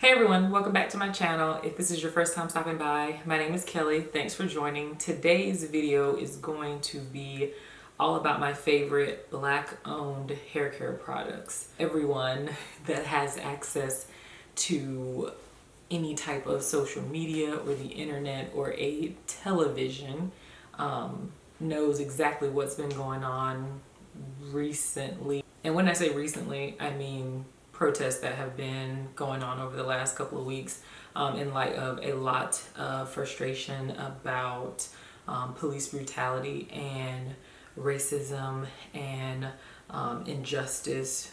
Hey everyone, welcome back to my channel. If this is your first time stopping by, my name is Kelly. Thanks for joining. Today's video is going to be all about my favorite Black-owned hair care products. Everyone that has access to any type of social media or the internet or a television knows exactly what's been going on recently. And when I say recently, I mean protests that have been going on over the last couple of weeks in light of a lot of frustration about police brutality and racism and injustice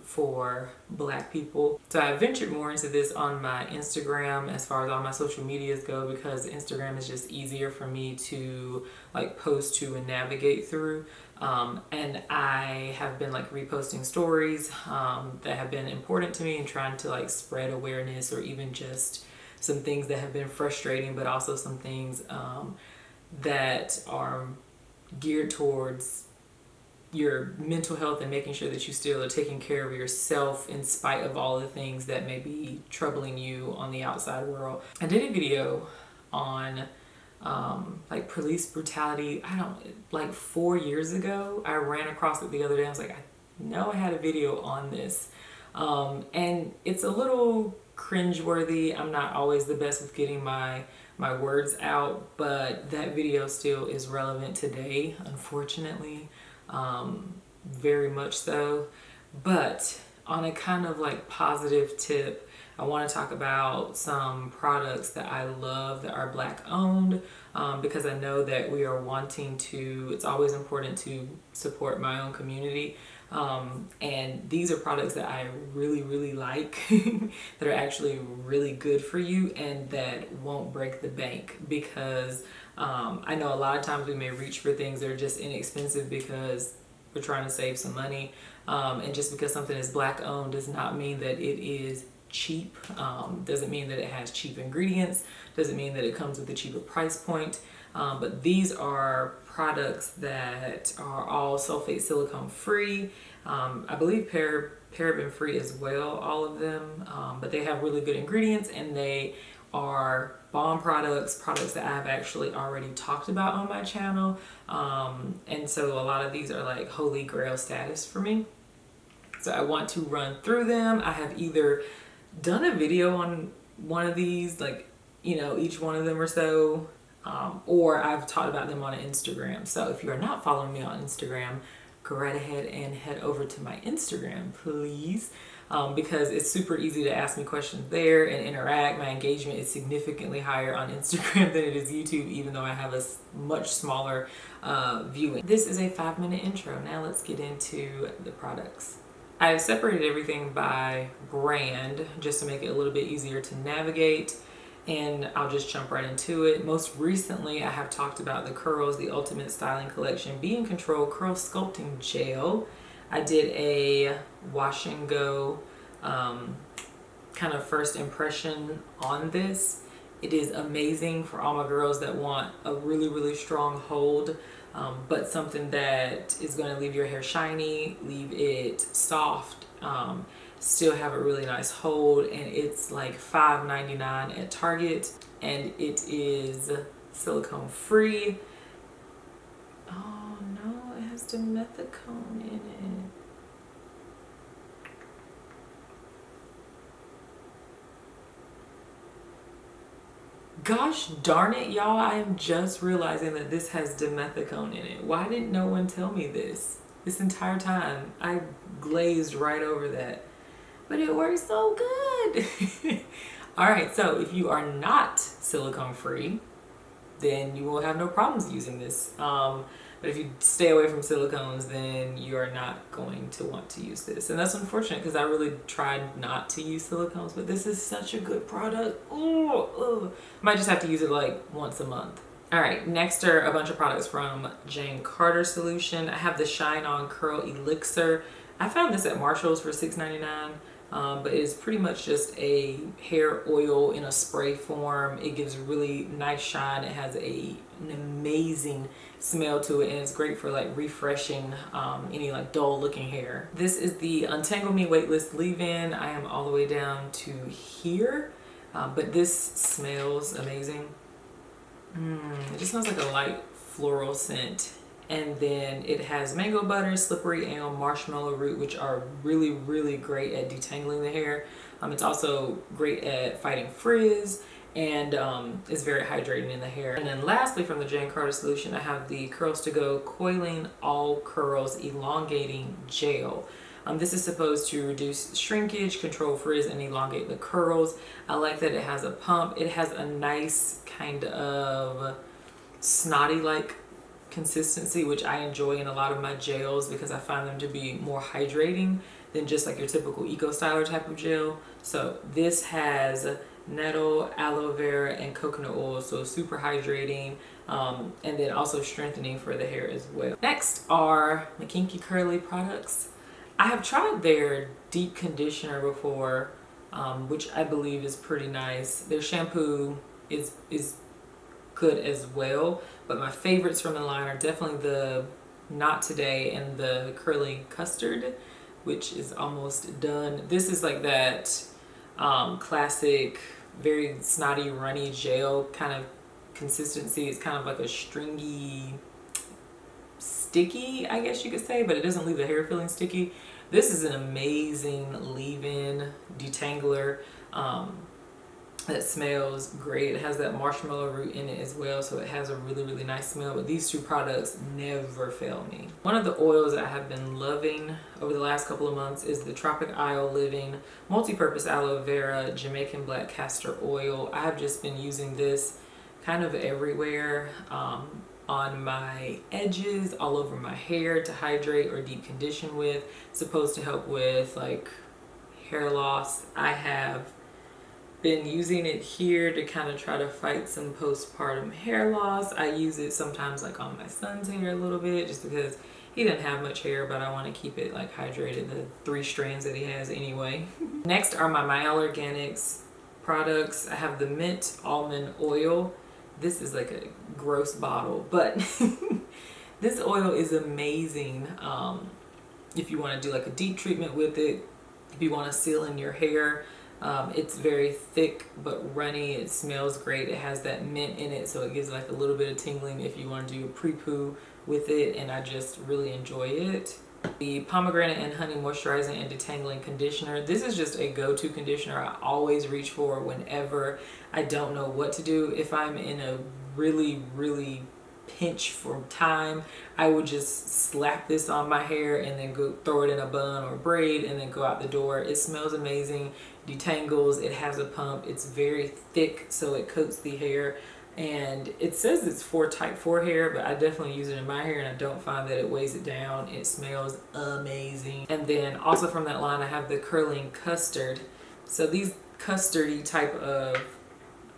for Black people. So I ventured more into this on my Instagram as far as all my social medias go, because Instagram is just easier for me to like post to and navigate through. And I have been like reposting stories that have been important to me and trying to like spread awareness, or even just some things that have been frustrating, but also some things that are geared towards your mental health and making sure that you still are taking care of yourself in spite of all the things that may be troubling you on the outside world. I did a video on like police brutality, like 4 years ago. I ran across it the other day. I was like, I know I had a video on this. And it's a little cringeworthy. I'm not always the best with getting my words out, but that video still is relevant today, unfortunately. Very much so. But on a kind of like positive tip, I want to talk about some products that I love that are Black owned, because I know that we are wanting to, it's always important to support my own community. And these are products that I really like that are actually really good for you and that won't break the bank, because I know a lot of times we may reach for things that are just inexpensive because we're trying to save some money. And just because something is Black owned does not mean that it is cheap. Doesn't mean that it has cheap ingredients, doesn't mean that it comes with a cheaper price point. But these are products that are all sulfate silicone free. I believe paraben free as well, all of them. But they have really good ingredients, and they are bomb products that I've actually already talked about on my channel. And so a lot of these are like holy grail status for me. So I want to run through them. I have either done a video on one of these, like, you know, each one of them or so, or I've talked about them on Instagram. So if you're not following me on Instagram, go right ahead and head over to my Instagram, please, because it's super easy to ask me questions there and interact. My engagement is significantly higher on Instagram than it is YouTube, even though I have a much smaller viewing. This is a 5-minute intro. Now let's get into the products. I've separated everything by brand just to make it a little bit easier to navigate, and I'll just jump right into it. Most recently, I have talked about the Curls, the Ultimate Styling Collection Be in Control Curl Sculpting Gel. I did a wash and go kind of first impression on this. It is amazing for all my girls that want a really strong hold, but something that is going to leave your hair shiny, leave it soft, still have a really nice hold. And it's like $5.99 at Target, and it is silicone free. Oh no, it has dimethicone in it. Gosh darn it, y'all, I am just realizing that this has dimethicone in it. Why didn't no one tell me this entire time? I glazed right over that, but it works so good. All right, so if you are not silicone free, then you will have no problems using this. But if you stay away from silicones, then you are not going to want to use this. And that's unfortunate, because I really tried not to use silicones, but this is such a good product. Ooh. Might just have to use it like once a month. All right, next are a bunch of products from Jakarta Solution. I have the Shine On Curl Elixir. I found this at Marshall's for $6.99. but it's pretty much just a hair oil in a spray form. It gives a really nice shine. It has an amazing smell to it, and it's great for like refreshing any like dull looking hair. This is the Untangle Me Weightless Leave-In. I am all the way down to here, but this smells amazing. It just smells like a light floral scent. And then it has mango butter, slippery elm, marshmallow root, which are really, really great at detangling the hair. It's also great at fighting frizz, and is very hydrating in the hair. And then lastly, from the Jakarta Solution, I have the Curls to Go Coiling All Curls Elongating Gel. This is supposed to reduce shrinkage, control frizz, and elongate the curls. I like that it has a pump. It has a nice kind of snotty-like consistency, which I enjoy in a lot of my gels because I find them to be more hydrating than just like your typical eco styler type of gel. So this has nettle, aloe vera, and coconut oil, so super hydrating, and then also strengthening for the hair as well. Next are my Kinky Curly products. I have tried their deep conditioner before, which I believe is pretty nice. Their shampoo is good as well, but my favorites from the line are definitely the Not Today and the curling Custard, which is almost done. This is like that classic, very snotty, runny gel kind of consistency. It's kind of like a stringy, sticky, I guess you could say, but it doesn't leave the hair feeling sticky. This is an amazing leave-in detangler that smells great. It has that marshmallow root in it as well, so it has a really, really nice smell. But these two products never fail me. One of the oils that I have been loving over the last couple of months is the Tropic Living Multi-Purpose Aloe Vera Jamaican Black Castor Oil. I have just been using this kind of everywhere, on my edges, all over my hair to hydrate or deep condition with. It's supposed to help with like hair loss. I have been using it here to kind of try to fight some postpartum hair loss. I use it sometimes like on my son's hair a little bit just because he doesn't have much hair, but I want to keep it like hydrated, the 3 strands that he has anyway. Next are my Mielle Organics products. I have the Mint Almond Oil. This is like a gross bottle, but this oil is amazing if you want to do like a deep treatment with it, if you want to seal in your hair. It's very thick but runny. It smells great. It has that mint in it, so it gives like a little bit of tingling if you want to do a pre-poo with it, and I just really enjoy it. The Pomegranate and Honey Moisturizing and Detangling Conditioner. This is just a go-to conditioner I always reach for whenever I don't know what to do. If I'm in a really, really pinch for time, I would just slap this on my hair and then go throw it in a bun or braid and then go out the door. It smells amazing, detangles, it has a pump, it's very thick so it coats the hair, and it says it's for type 4 hair, but I definitely use it in my hair and I don't find that it weighs it down. It smells amazing. And then also from that line I have the Curling Custard. So these custardy type of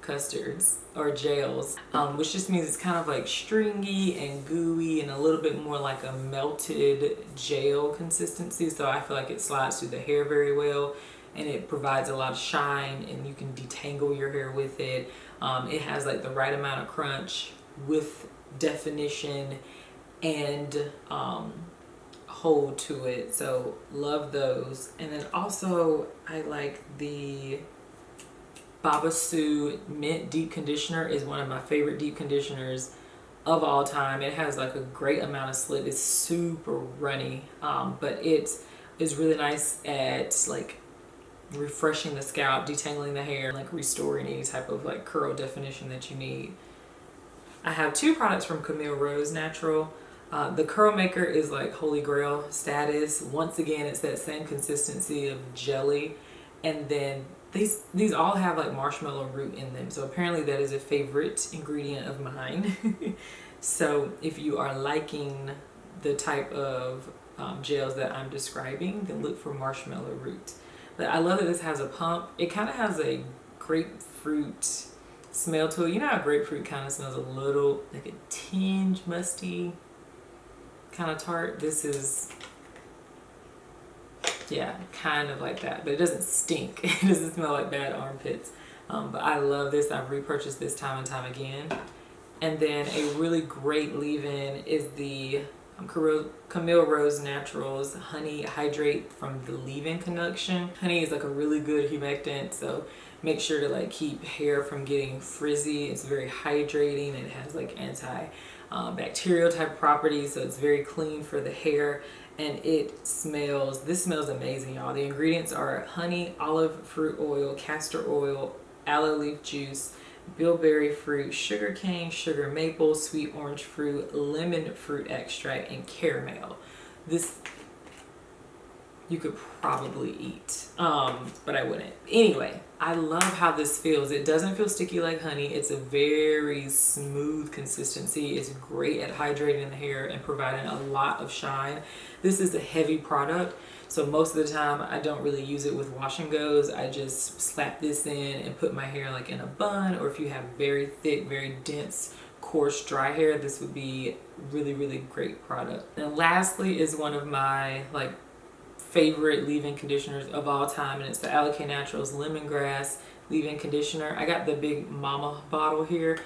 custards or gels, which just means it's kind of like stringy and gooey and a little bit more like a melted gel consistency, so I feel like it slides through the hair very well and it provides a lot of shine and you can detangle your hair with it. It has like the right amount of crunch with definition and hold to it, so love those. And then also I like the Babasu Mint Deep Conditioner. Is one of my favorite deep conditioners of all time. It has like a great amount of slip. It's super runny, but it is really nice at like refreshing the scalp, detangling the hair, like restoring any type of like curl definition that you need. I have 2 products from Camille Rose Natural. The Curl Maker is like holy grail status. Once again, it's that same consistency of jelly, and then these all have like marshmallow root in them, so apparently that is a favorite ingredient of mine. So if you are liking the type of gels that I'm describing, then look for marshmallow root. But I love that this has a pump. It kind of has a grapefruit smell to it. You know how grapefruit kind of smells a little like a tinge musty, kind of tart? This is Yeah, kind of like that, but it doesn't stink. It doesn't smell like bad armpits. But I love this. I've repurchased this time and time again. And then a really great leave-in is the Camille Rose Naturals Honey Hydrate from the leave-in collection. Honey is like a really good humectant, so make sure to like keep hair from getting frizzy. It's very hydrating. It has like bacterial type properties, so it's very clean for the hair. And this smells amazing, y'all. The ingredients are honey, olive fruit oil, castor oil, aloe leaf juice, bilberry fruit, sugar cane, sugar maple, sweet orange fruit, lemon fruit extract, and caramel. This you could probably eat, but I wouldn't. Anyway, I love how this feels. It doesn't feel sticky like honey. It's a very smooth consistency. It's great at hydrating the hair and providing a lot of shine. This is a heavy product, so most of the time I don't really use it with wash and goes. I just slap this in and put my hair like in a bun, or if you have very thick, very dense, coarse, dry hair, this would be really, really great product. And lastly is one of my like favorite leave-in conditioners of all time, and it's the Alkane Naturals Lemongrass leave-in conditioner. I got the big mama bottle here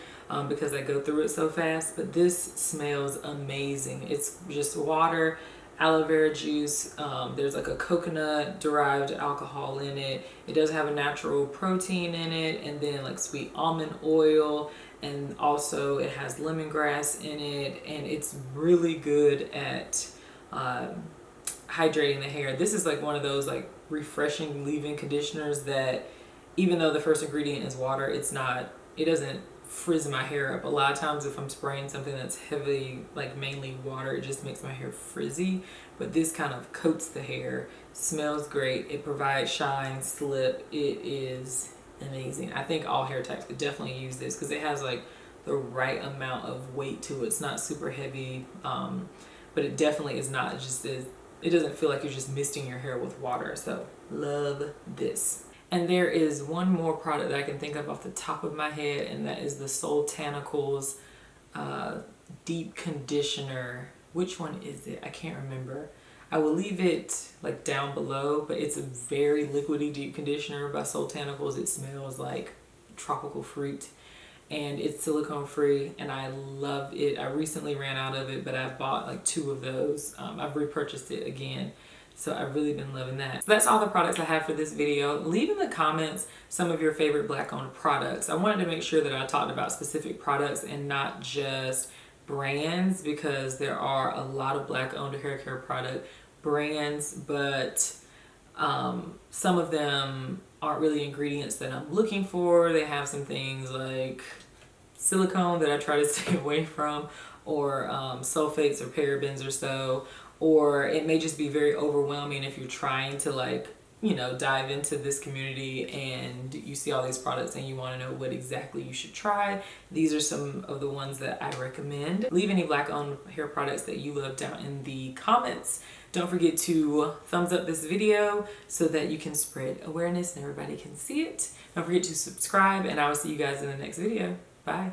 because I go through it so fast, but this smells amazing. It's just water, aloe vera juice, there's like a coconut derived alcohol in it. It does have a natural protein in it, and then like sweet almond oil, and also it has lemongrass in it, and it's really good at hydrating the hair. This is like one of those like refreshing leave-in conditioners that even though the first ingredient is water, it doesn't frizz my hair up. A lot of times if I'm spraying something that's heavily, like mainly water, it just makes my hair frizzy, but this kind of coats the hair, smells great, it provides shine, slip. It is amazing. I think all hair types could definitely use this because it has like the right amount of weight to it. It's not super heavy, but it definitely is not it doesn't feel like you're just misting your hair with water. So love this. And there is one more product that I can think of off the top of my head, and that is the Soultanicals deep conditioner. Which one is it? I can't remember. I will leave it like down below, but it's a very liquidy deep conditioner by Soultanicals. It smells like tropical fruit, and it's silicone free, and I love it. I recently ran out of it, but I bought like 2 of those. I've repurchased it again, so I've really been loving that. So that's all the products I have for this video. Leave in the comments some of your favorite black owned products. I wanted to make sure that I talked about specific products and not just brands, because there are a lot of black owned hair care product brands, but some of them aren't really ingredients that I'm looking for. They have some things like silicone that I try to stay away from, or sulfates or parabens or so, or it may just be very overwhelming if you're trying to like, you know, dive into this community and you see all these products and you want to know what exactly you should try. These are some of the ones that I recommend. Leave any black owned hair products that you love down in the comments. Don't forget to thumbs up this video so that you can spread awareness and everybody can see it. Don't forget to subscribe, and I will see you guys in the next video. Bye.